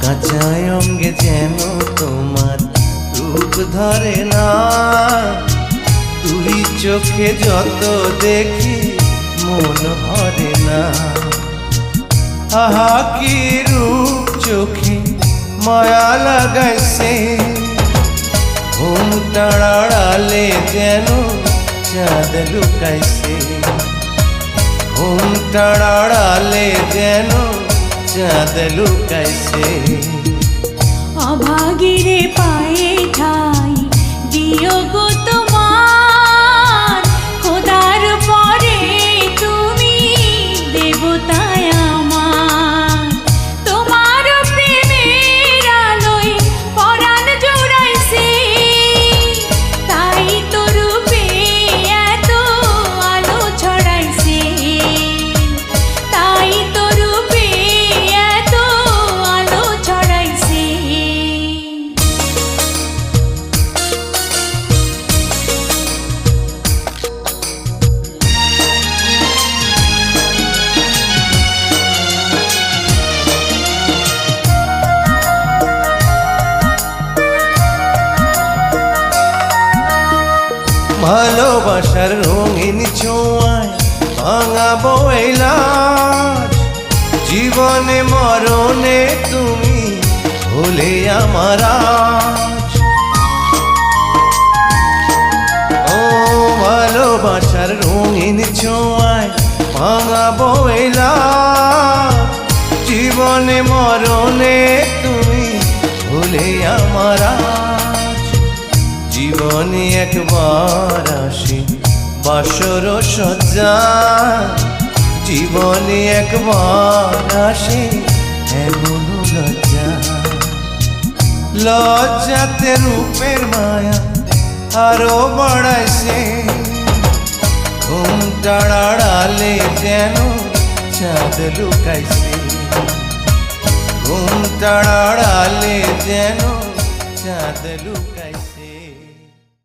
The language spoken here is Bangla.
কাঁচায় অঙ্গে যেন তোমার রূপ ধরে না। তুই চোখে যত দেখি মন ভরে না। আহা কি রূপ চোখে মায়া লাগাইছে, ঘুমটার আড়ালে যেন চাঁদ লুকাইছে। ঘুমটার আড়ালে যেন চাঁদ লুকাইছে। অভাগীরে পায়ে ঠাই দিও গো তোমার, খোদার পরে তুমি দেবতায় আমার। তোমার প্রেমের আলোয় পরাণ জুড়াইছে, তাই তো রূপে এত আলো ছড়াইছে। তাই তো রূপে এত আলো ছড়াইছে। ভালোবাসার রঙিন ছোঁয়ায় ভাঙাবো এই লাজ। জীবনে মরণে তুমি হলে আমার আজ। ও ভালোবাসার রঙিন ছোঁয়ায় ভাঙাবো এই লাজ। জীবনে মরণে তুমি হলে আমার আজ। জীবনে একবার আসে বাসর সজ্জা, জীবনে একবার আসে এমন লজ্জা। লজ্জাতে রূপের মায়া আরো বাড়াইছে। ঘুমটার আড়ালে যেন চাঁদ লুকাইছে। ঘুমটার আড়ালে যেন চাঁদ লুকাইছে।